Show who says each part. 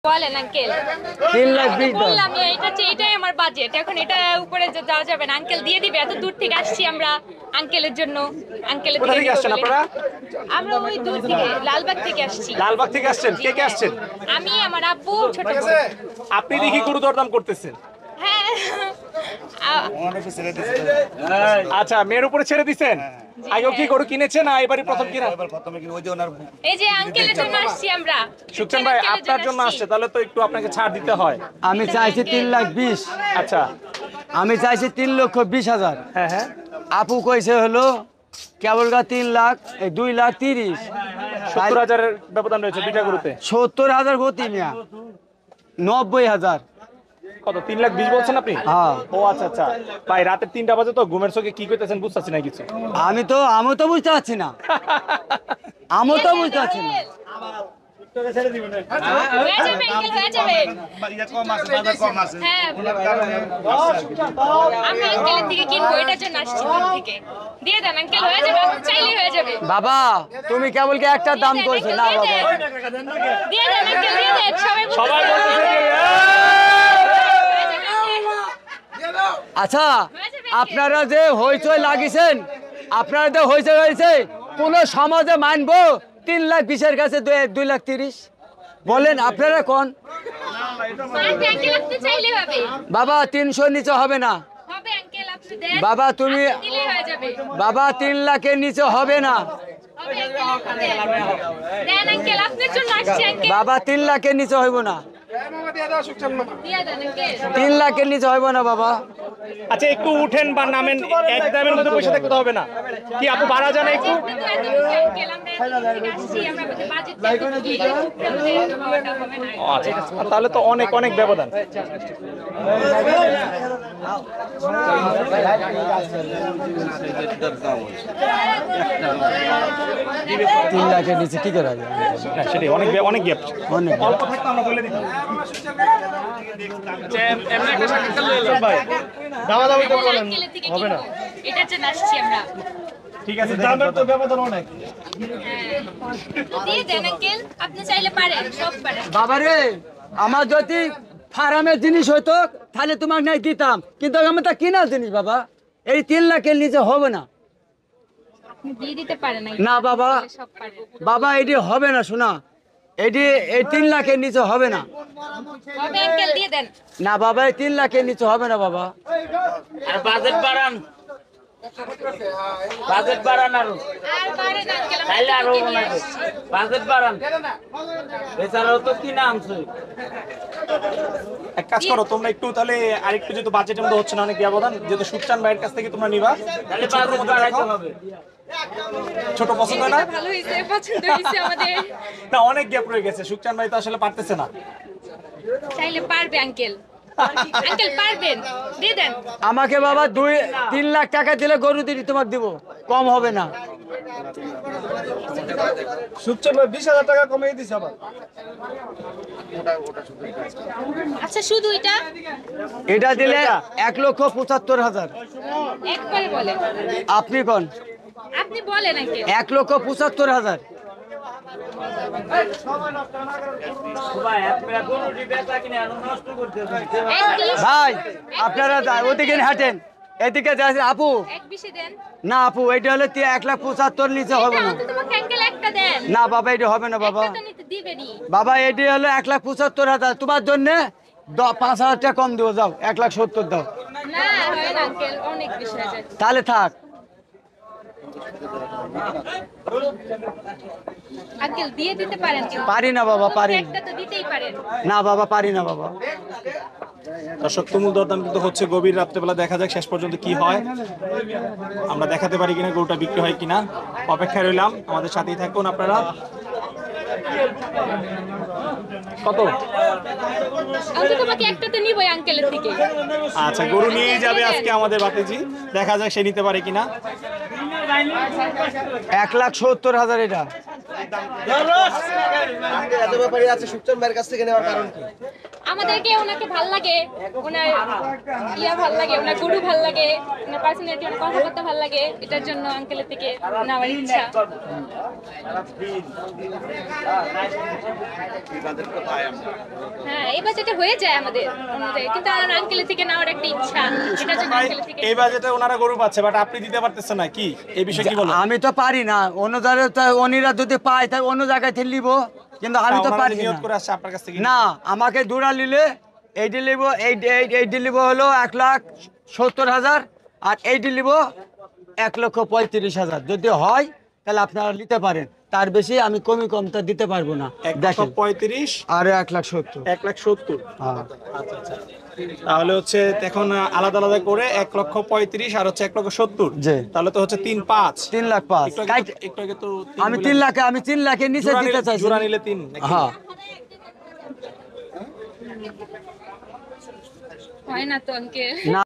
Speaker 1: বলেন আঙ্কেল
Speaker 2: 3,20,000
Speaker 1: বললাম এটাই আমার বাজেট। এখন এটা উপরে যাওয়া যাবে না। আঙ্কেল দিয়ে দিবে, এত দূর থেকে আসছি আমরা আঙ্কেলের জন্য। আঙ্কেলের
Speaker 3: কোথা থেকে আসছেন আপনারা?
Speaker 1: আমরা ওই দূর থেকে লালবাগ থেকে আসছি।
Speaker 3: লালবাগ থেকে আসছেন? কে কে আসছেন?
Speaker 1: আমি, আমার আব্বু, ছোট বোন।
Speaker 3: আপনি দেখি গরু দরদাম করতেছেন।
Speaker 1: হ্যাঁ
Speaker 3: আচ্ছা, মেয়ের উপরে ছেড়ে দিছেন? আগেও কি গরু কিনেছেন না এবারই প্রথম কিনা?
Speaker 1: এই যে আঙ্কেলের জন্য আসছি আমরা।
Speaker 3: সুকচান ভাই আপনার জন্য আসছে, তাহলে তো একটু আপনাকে ছাড় দিতে হয়।
Speaker 2: আমি চাইছি 3,20,000।
Speaker 3: আচ্ছা,
Speaker 2: আমি চাইছি 3,20,000।
Speaker 3: হ্যাঁ হ্যাঁ,
Speaker 2: আপু কইছে হলো কেবল 2,30,000।
Speaker 3: 70,000-এর ব্যবধান রয়েছে দুইটা গরুতে।
Speaker 2: 70,000 গতি মিয়া, 90,000।
Speaker 3: কত? 3,20,000 বলছেন আপনি?
Speaker 2: হ্যাঁ।
Speaker 3: ও আচ্ছা আচ্ছা ভাই, রাতের 3টা বাজে তো ঘুমের চোখে কি কইতেছেন বুঝতাছি না কিছু।
Speaker 2: আমি তো বুঝতে পারছি না। আমি তো বুঝতে পারছি না।
Speaker 1: হয়ে যাবে আঙ্কেল, হয়ে যাবে। হ্যাঁ আমরা আঙ্কেলের থেকে কিনবো, এটার জন্য আসছি দূর থেকে। দিয়ে দেন আঙ্কেল, হয়ে যাবে, আপনি চাইলেই হয়ে যাবে।
Speaker 2: বাবা তুমি কেবল কি একটা দাম কইছো না বাবা?
Speaker 1: দিয়ে দেন আঙ্কেল, দিয়ে দেন।
Speaker 3: সবাই বলতেছে যে
Speaker 2: আচ্ছা, আপনারা যে হইচই লাগিয়েছেন, আপনারা যে হইচই হয়েছে, কোন সমাজে মানবো 3,20,000 কাছে 2,30,000? বলেন আপনারা কোন?
Speaker 1: পারবে আঙ্কেল, আপনি চাইলেই হবে।
Speaker 2: বাবা 300 নিচে হবে না।
Speaker 1: হবে আঙ্কেল, আপনি দেন।
Speaker 2: বাবা তুমি,
Speaker 1: আপনি দিলেই হয়ে যাবে।
Speaker 2: বাবা 3 লাখের নিচে হবে না।
Speaker 1: হবে আঙ্কেল, আপনি দেন। দেন আঙ্কেল, আপনার জন্য আসছি আঙ্কেল।
Speaker 2: বাবা 3 লাখের নিচে হইব না।
Speaker 1: দিয়ে দেন আঙ্কেল।
Speaker 2: 3 লাখের নিচে হইব না বাবা।
Speaker 3: আচ্ছা, একটু উঠেন বা নামেন, এক দামের মধ্যে পয়সা থাকতে হবে না কি? আপু ভাড়া জানা একটু।
Speaker 1: আঙ্কেল আমরা আসছি, আমরা বাজেট হবে না।
Speaker 3: আচ্ছা, তাহলে তো অনেক অনেক ব্যবধান।
Speaker 2: 3 লাখের নিচে কি করে হবে?
Speaker 3: হ্যাঁ, সেটাই, অনেক অনেক গ্যাপ।
Speaker 2: অনেক।
Speaker 3: অল্প থাকতো আমরা বলে দিতাম। এমনি একটা সাক্ষাৎকার লয়ে এলাম ভাই। দামাদামি তো বলেন হবে না।
Speaker 1: এটার জন্য আসছি আমরা।
Speaker 3: ঠিক আছে, দামের তো ব্যবধান অনেক।
Speaker 1: দিয়ে দেন আঙ্কেল, আপনি চাইলে পারেন, সব পারেন।
Speaker 2: বাবা রে, আমার যদি ফার্মের জিনিস হইতো তাহলে তোমাকে নাই দিতাম, কিন্তু আমার তা কিনা জিনিস বাবা। এই 3 লাখের নিচে হবে না।
Speaker 1: আপনি দিয়ে দিতে পারেন
Speaker 2: না বাবা,
Speaker 1: সব পারেন।
Speaker 2: বাবা এটি হবে না, শোনা, এটি এই 3 লাখের নিচে হবে না।
Speaker 1: হবে আঙ্কেল, দিয়ে দেন।
Speaker 2: না বাবা, এই 3 লাখের নিচে হবে না বাবা।
Speaker 4: আর বাজেট বাড়ান, বাজেট বাড়ান আরো,
Speaker 1: আর পারেন আঙ্কেল,
Speaker 4: তাইলে আরো বানাবে। বাজেট বাড়ান, এছাড়াও তো কিনা আনছে।
Speaker 3: এক কাজ করো তোমরা একটু, তাহলে আরেকটু যেহেতু বাজেটের মধ্যে হচ্ছে না অনেক ব্যবধান, যেহেতু সুকচান ভাইয়ের কাছ থেকে তোমরা নিবা,
Speaker 4: তাহলে বাজেট বাড়াইতে হবে।
Speaker 3: ছোট পছন্দ হয় না?
Speaker 1: ভালো হইছে, পছন্দ হইছে আমাদের।
Speaker 3: না, অনেক গ্যাপ রয়ে গেছে, সুকচান ভাই তো আসলে পারতেছে না।
Speaker 1: চাইলে পারবে আঙ্কেল, আঙ্কেল পারবেন, দিয়ে দেন।
Speaker 2: আমাকে বাবা 2-3 লাখ টাকা দিলে গরু দিদি তোমাকে দিব, কম হবে না।
Speaker 3: সুকচান ভাই 20,000 টাকা কমিয়ে দিছে আবার।
Speaker 1: আচ্ছা, শুধু
Speaker 2: এটা দিলে 1,75,000।
Speaker 1: একবারে বলেন।
Speaker 2: আপনি কোন?
Speaker 1: আপনি বলেন আঙ্কেল।
Speaker 2: 1,75,000।
Speaker 4: ভাই আপনারা গরুটি বেচা কিনে আনো, নষ্ট করতেছেন।
Speaker 2: ভাই আপনারা ওদিকে হাঁটেন, এদিকে যাচ্ছে আপু।
Speaker 1: 120 দেন।
Speaker 2: না আপু, এটা হলে 1,75,000 নিচে হবে না।
Speaker 1: এটা তোমাকে আঙ্কেল একটা দেন।
Speaker 2: না বাবা, এটা হবে না বাবা।
Speaker 1: একটা তো নিতে দিবেনই।
Speaker 2: বাবা এটি হলো 1,75,000, তোমার জন্য 5,000 টাকা কম দেবো, যাও 1,70,000 দাও।
Speaker 1: না হয় না আঙ্কেল, অনেক বেশি হয়ে যায়।
Speaker 2: তাহলে থাক।
Speaker 1: আঙ্কেল দিয়ে দিতে পারেন কি?
Speaker 2: পারি না বাবা, পারি না।
Speaker 1: একটা তো দিতেই পারেন।
Speaker 2: না বাবা, পারি না বাবা।
Speaker 3: দর্শক, তুমুল দরদাম কিন্তু হচ্ছে গভীর রাত্রেবেলা, দেখা যাক শেষ পর্যন্ত কি হয়। আমরা দেখাতে পারি কিনা গরুটা বিক্রি হয় কিনা, অপেক্ষায় রইলাম। আমাদের সাথেই থাকুন আপনারা। কত?
Speaker 1: আমি তোমাকে একটা তো নিবই আঙ্কেলের থেকে।
Speaker 3: আচ্ছা, গরু নিয়ে যাবে আজকে আমাদের বাতিজি, দেখা যাক সে নিতে পারে কিনা।
Speaker 2: 1,70,000 এটা।
Speaker 5: এত ব্যাপারে আছে সুকচান ভাইয়ের কাছ থেকে নেওয়ার কারণ কি?
Speaker 1: আমাদেরকে ওনাকে ভাল লাগে, ওনার ভাল লাগে, ওনার গরু ভাল লাগে, ওনার পার্সোনালিটি, ওনার কথাবার্তা ভাল লাগে, এটার জন্য আঙ্কেলের থেকে নেওয়ার ইচ্ছা। হ্যাঁ, এই বাজেটে হয়ে যায় আমাদের অনুযায়ী, কিন্তু আমার আঙ্কেলের থেকে নেওয়ার একটা ইচ্ছা, এটার জন্য আঙ্কেলের থেকে।
Speaker 3: এই বাজেটে ওনারা গরু পাচ্ছে বাট আপনি দিতে পারতেছেন না, কি এই বিষয়ে কি বলবো?
Speaker 2: আমি তো পারি না, অন্য জায়গায় তো অন্যরা যদি পায় তাই অন্য জায়গায় থেকে নিব, কিন্তু আমি তো পারি
Speaker 3: নিয়ত
Speaker 2: না।
Speaker 3: করে আসছে আপনার কাছ থেকে
Speaker 2: না, আমাকে দুরা নিলে এইটি নিব, এইটি নিব হলো 1,70,000, আর এইটি নিব 1,35,000। যদি হয় তাহলে আপনারা নিতে পারেন, তার বেশি আমি কমটা দিতে পারবো না। দেখেন
Speaker 3: 1,35,000
Speaker 2: আর 1,70,000।
Speaker 3: 1,70,000।
Speaker 2: হ্যাঁ।
Speaker 3: আচ্ছা আচ্ছা, তাহলে হচ্ছে এখন আলাদা আলাদা করে 1,35,000 আর হচ্ছে 1,70,000।
Speaker 2: জি।
Speaker 3: তাহলে তো হচ্ছে 3,500।
Speaker 2: 3,05,000
Speaker 3: একটু আগে তো
Speaker 2: আমি 3 লাখের নিচে দিতে চাইছি।
Speaker 3: জোড়া নিলে 3।
Speaker 2: হ্যাঁ,
Speaker 1: হয় না তো আঙ্কেল।
Speaker 2: না।